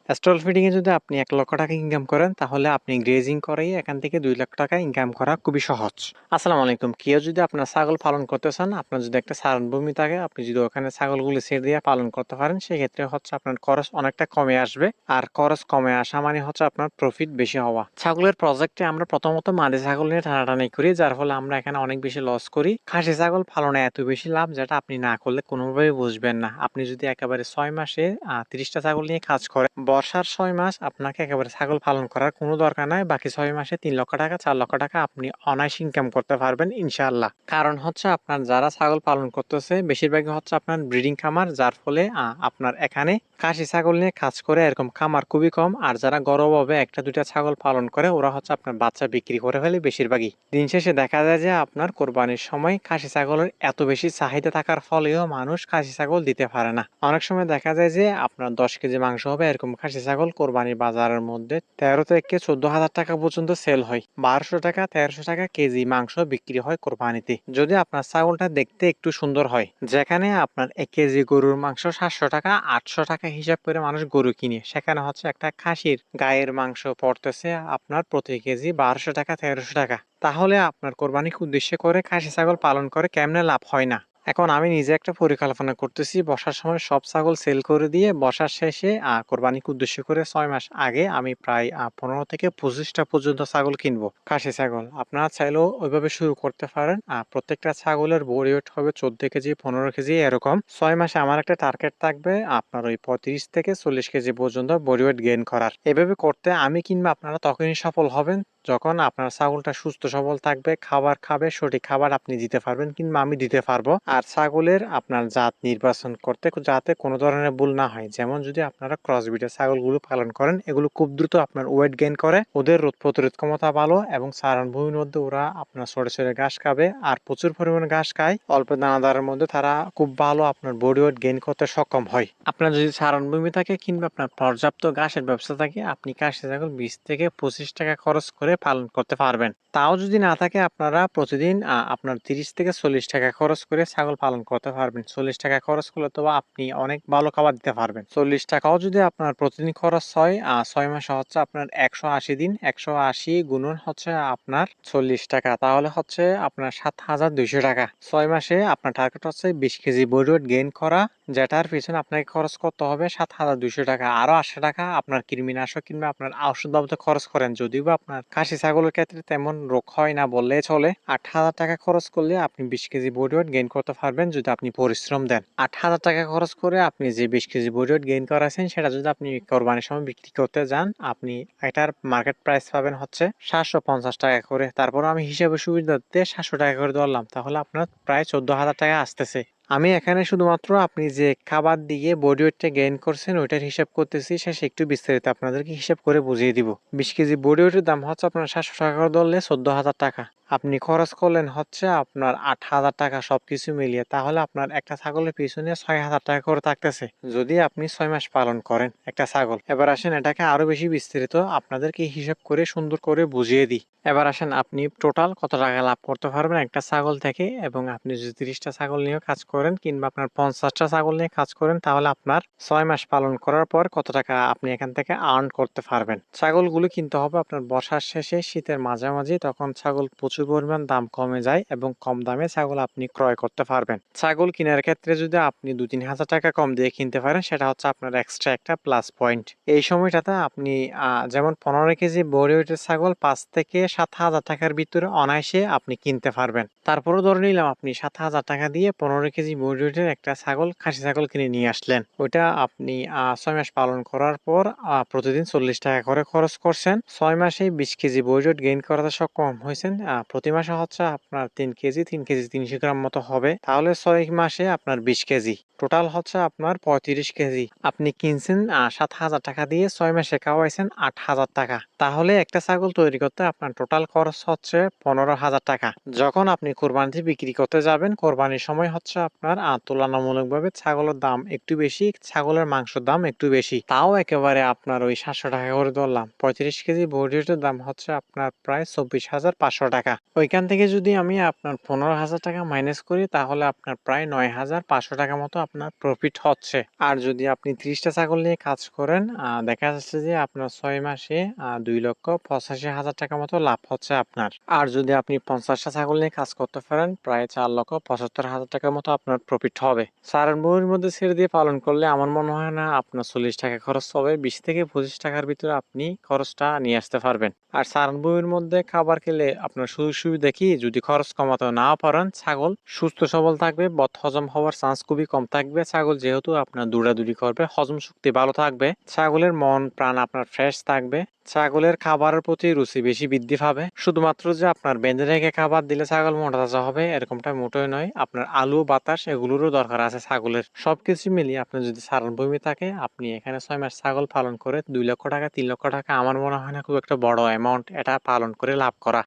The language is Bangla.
স্টল ফিডিং এ যদি আপনি ১,০০,০০০ টাকা ইনকাম করেন তাহলে আপনি গ্রেজিং করেই এখান থেকে ২,০০,০০০ টাকা ইনকাম করা খুবই সহজ। আসসালামু আলাইকুম। কেউ যদি আপনার ছাগল পালন করতে চান, আপনার যদি একটা চারণভূমি থাকে, আপনি যদি ওখানে ছাগলগুলো ছেড়ে দিয়ে পালন করতে পারেন, সেক্ষেত্রে হচ্ছে আপনার খরচ অনেকটা কমে আসবে। আর খরচ কমে আসা মানে হচ্ছে আপনার প্রফিট বেশি হওয়া। ছাগলের প্রজেক্টে আমরা প্রথমত মাদি ছাগল নিয়ে টানাটানি করি, যার ফলে আমরা এখানে অনেক বেশি লস করি। খাসি ছাগল পালনে এত বেশি লাভ যেটা আপনি না করলে কোনোভাবেই বুঝবেন না। আপনি যদি একেবারে ৬ মাসে ৩০টা ছাগল নিয়ে কাজ করেন, বর্ষার ৬ মাস আপনাকে একেবারে ছাগল পালন করার কোনো দরকার নাই। বাকি ৬ মাসে ৩,০০,০০০ টাকা ৪,০০,০০০ টাকা আপনি অনায়াসে ইনকাম করতে পারবেন ইনশাআল্লাহ। কারণ হচ্ছে আপনার যারা ছাগল পালন করতেছে বেশিরভাগই হচ্ছে আপনার ব্রিডিং খামার, যার ফলে আপনার এখানে খাসি ছাগল নিয়ে কাজ করে এরকম খামার খুবই কম। আর যারা ঘরোয়াভাবে ১টা ২টা ছাগল পালন করে ওরা হচ্ছে আপনার বাচ্চা বিক্রি করে ফেলে বেশিরভাগই। দিন শেষে দেখা যায় যে আপনার কোরবানির সময় খাসি ছাগলের এত বেশি চাহিদা থাকার ফলেও মানুষ খাসি ছাগল দিতে পারে না। অনেক সময় দেখা যায় যে আপনার ১০ কেজি মাংস হবে এরকম খাসি ছাগল কোরবানির বাজারের মধ্যে ১৩ থেকে ১৪,০০০ টাকা পর্যন্ত সেল হয়। ১,২০০ টাকা ১৩০০ টাকা কেজি মাংস বিক্রি হয় কোরবানিতে। যদি আপনার ছাগলটা দেখতে একটু সুন্দর হয়, যেখানে আপনার ১ কেজি গরুর মাংস ৭০০ টাকা ৮০০ টাকা হিসাব করে মানুষ গরু কিনে, সেখানে হচ্ছে একটা খাসির গায়ের মাংস পড়তেছে আপনার প্রতি কেজি ১,২০০ টাকা ১৩০০ টাকা। তাহলে আপনার কোরবানিকে উদ্দেশ্য করে খাসি ছাগল পালন করে কেমনে লাভ হয় না? এখন আমি নিজে একটা পরিকল্পনা করতেছি, বর্ষার সময় সব ছাগল সেল করে দিয়ে বর্ষার শেষে কোরবানিকে উদ্দেশ্য করে ৬ মাস আগে আমি প্রায় ১৫ থেকে ২৫টা পর্যন্ত ছাগল কিনবো, খাসি ছাগল। আপনারা চাইলেও ওইভাবে শুরু করতে পারেন। প্রত্যেকটা ছাগলের বডি ওয়েট হবে ১৪ কেজি ১৫ কেজি এরকম। ৬ মাসে আমার একটা টার্গেট থাকবে আপনার ওই ৩৫ থেকে ৪০ কেজি পর্যন্ত বডি ওয়েট গেইন করার। এভাবে করতে আমি কিংবা আপনারা তখনই সফল হবেন যখন আপনার ছাগলটা সুস্থ সবল থাকবে, খাবার খাবে, সঠিক খাবার আপনি দিতে পারবেন কিংবা আমি দিতে পারবো। আর ছাগলের আপনার জাত নির্বাচন করতে যাতে কোনো ধরনের ভুল না হয়, যেমন যদি আপনারা ক্রসব্রিডের ছাগলগুলো পালন করেন, এগুলো খুব দ্রুত আপনার ওয়েট গেইন করে, ওদের রোগ প্রতিরোধ ক্ষমতা ভালো এবং চারণভূমির মধ্যে ওরা আপনার ছোট ছোট ঘাস খাবে আর প্রচুর পরিমাণে ঘাস খায়। অল্প দানাদারের মধ্যে তারা খুব ভালো আপনার বডি ওয়েট গেইন করতে সক্ষম হয়। আপনার যদি চারণভূমি থাকে কিংবা আপনার পর্যাপ্ত ঘাসের ব্যবস্থা থাকে, আপনি খাসি ছাগল ২০ থেকে ২৫ টাকা খরচ করে পালন করতে পারবেন। তাও যদি না থাকে, আপনারা প্রতিদিন আপনার ৩০ থেকে ৪০ টাকা খরচ করে ছাগল পালন করতে পারবেন। ৪০ টাকা খরচ করলে তো আপনি অনেক ভালো খাবার দিতে পারবেন। ৪০ টাকাও যদি আপনার প্রতিদিন খরচ হয়, ৬ মাসে হচ্ছে আপনার ১৮০ দিন, ১৮০ গুণন হচ্ছে আপনার ৪০ টাকা, তাহলে হচ্ছে আপনার ৭,২০০ টাকা। ৬ মাসে আপনার টার্গেট হচ্ছে ২০ কেজি বডি ওয়েট গেইন করা, যেটার পিছনে আপনাকে খরচ করতে হবে ৭,২০০ টাকা। আরো ৮০০ টাকা আপনার কৃমিনাশক কিংবা আপনার ঔষধ বাবদে খরচ করেন। যদিও বা আপনার খাসি ছাগলের ক্ষেত্রে তেমন রোগ হয় না বললেই চলে। ৮,০০০ টাকা খরচ করলে আপনি ২০ কেজি বডি ওয়েট গেইন করতে পারবেন যদি আপনি পরিশ্রম দেন। ৮,০০০ টাকা খরচ করে আপনি যে ২০ কেজি বডি ওয়েট গেইন করাছেন, সেটা যদি আপনি কোরবানির সময় বিক্রি করতে যান, আপনি এটার মার্কেট প্রাইস পাবেন হচ্ছে ৭৫০ টাকা করে। তারপর আমি হিসাবে সুবিধার্থে ৭০০ টাকা করে ধরলাম, তাহলে আপনার প্রায় ১৪,০০০ টাকা আসতেছে। আমি এখানে শুধুমাত্র আপনি যে খাবার দিয়ে বডি ওয়েটটা গেইন করছেন ওইটার হিসাব করতেছি, শেষে একটু বিস্তারিত আপনাদেরকে হিসাব করে বুঝিয়ে দিব। ২০ কেজি বডি ওয়েটের দাম হচ্ছে আপনার ৭০০ টাকা করে ধরলে ১৪,০০০ টাকা। আপনি খরচ করলেন হচ্ছে আপনার ৮,০০০ টাকা সবকিছু মিলিয়ে, তাহলে আপনার একটা ছাগলের পিছনে ৬,০০০ টাকা করে থাকতেছে যদি আপনি ৬ মাস পালন করেন একটা ছাগল। এবার আসেন এটাকে আরো বেশি বিস্তারিত আপনাদেরকে হিসাব করে সুন্দর করে বুঝিয়ে দিই। এবার আসেন আপনি টোটাল কত টাকা লাভ করতে পারবেন একটা ছাগল থেকে, এবং আপনি যদি ৩০টা ছাগল নিয়ে কাজ করেন কিংবা আপনার ৫০টা ছাগল নিয়ে কাজ করেন, তাহলে আপনার ৬ মাস পালন করার পর কত টাকা আপনি এখান থেকে আর্ন করতে পারবেন। ছাগলগুলো কিনতে হবে আপনার বর্ষার শেষে শীতের মাঝামাঝি, তখন ছাগল প্রচুর পরিমাণ দাম কমে যায় এবং কম দামে ছাগল আপনি ক্রয় করতে পারবেন। ছাগল কেনার ক্ষেত্রে যদি আপনি ২-৩ হাজার টাকা কম দিয়ে কিনতে পারেন, সেটা হচ্ছে আপনার এক্সট্রা একটা প্লাস পয়েন্ট। এই সময়টাতে আপনি যেমন ১৫ কেজি বডি ওয়েটের ছাগল ৫ থেকে ৭,০০০ টাকার ভিতরে অনায়াসে আপনি কিনতে পারবেন। তারপরও ধরে নিলাম আপনি ৭,০০০ টাকা দিয়ে ১৫ কেজি বডি ওয়েটের একটা ছাগল, খাসি ছাগল কিনে নিয়ে আসলেন। ওইটা আপনি ৬ মাস পালন করার পর প্রতিদিন ৪০ টাকা করে খরচ করছেন। ৬ মাসে ২০ কেজি বডি ওয়েট গেইন করাতে সক্ষম হয়েছেন। প্রতি মাসে হচ্ছে আপনার ৩ কেজি ৩০০ গ্রাম মতো হবে। তাহলে ৬ মাসে আপনার ২০ কেজি। টোটাল হচ্ছে আপনার ৩৫ কেজি। আপনি কিনছেন ৭,০০০ টাকা দিয়ে, ৬ মাসে খাওয়াইছেন ৮,০০০ টাকা। তাহলে একটা ছাগল তৈরি করতে আপনার টোটাল খরচ হচ্ছে ১৫,০০০ টাকা। যখন আপনি কোরবানিতে বিক্রি করতে যাবেন, কোরবানির সময় হচ্ছে আপনার তুলনামূলকভাবে ছাগলের দাম একটু বেশি, ছাগলের মাংসের দাম একটু বেশি। তাও একেবারে আপনার ওই ৭০০ টাকা করে ধরলাম। ৩৫ কেজি বডি ওয়েটের দাম হচ্ছে আপনার প্রায় ২৪,৫০০ টাকা। ওইখান থেকে যদি আমি আপনার 15,000 টাকা মাইনাস করি তাহলে আপনার প্রায় 9,500 টাকা মতো আপনার প্রফিট হচ্ছে। আর যদি আপনি 30টা ছাগল নিয়ে কাজ করেন দেখা যাচ্ছে যে আপনার 6 মাসে 2,85,000 টাকা মতো লাভ হচ্ছে আপনার। আর যদি আপনি 50টা ছাগল নিয়ে কাজ করতে পারেন প্রায় 4,75,000 টাকার মতো আপনার প্রফিট হবে। সারান ভূমির মধ্যে ছেড়ে দিয়ে পালন করলে আমার মনে হয় না আপনার 40 টাকা খরচ হবে, 20 থেকে 25 টাকার ভিতরে আপনি খরচটা নিয়ে আসতে পারবেন। আর সারান ভূমির মধ্যে খাবার খেলে আপনার সুযোগ সুবিধা কি, যদি খরচ কমাতে না পারেন ছাগল সুস্থ সবল থাকবে, বদহজম হওয়ার চান্স খুবই কম থাকবে। ছাগল যেহেতু আপনার দৌড়াদৌড়ি করবে, হজম শক্তি ভালো থাকবে, ছাগলের মন প্রাণ আপনার ফ্রেশ থাকবে, ছাগলের খাবারের প্রতি রুচি বেশি বৃদ্ধি পাবে। শুধুমাত্র যে আপনার বেঁধে রেখে খাবার দিলে ছাগল মোটা তাজা হবে এরকমটা মোটেই নয়, আপনার আলু বাতাস এগুলোরও দরকার আছে ছাগলের। সবকিছু মিলিয়ে আপনার যদি সারান ভূমি থাকে আপনি এখানে 6 মাস ছাগল পালন করে 2 লক্ষ টাকা 3 লক্ষ টাকা আমার মনে হয় না খুব একটা বড় অ্যামাউন্ট এটা পালন করে লাভ করা।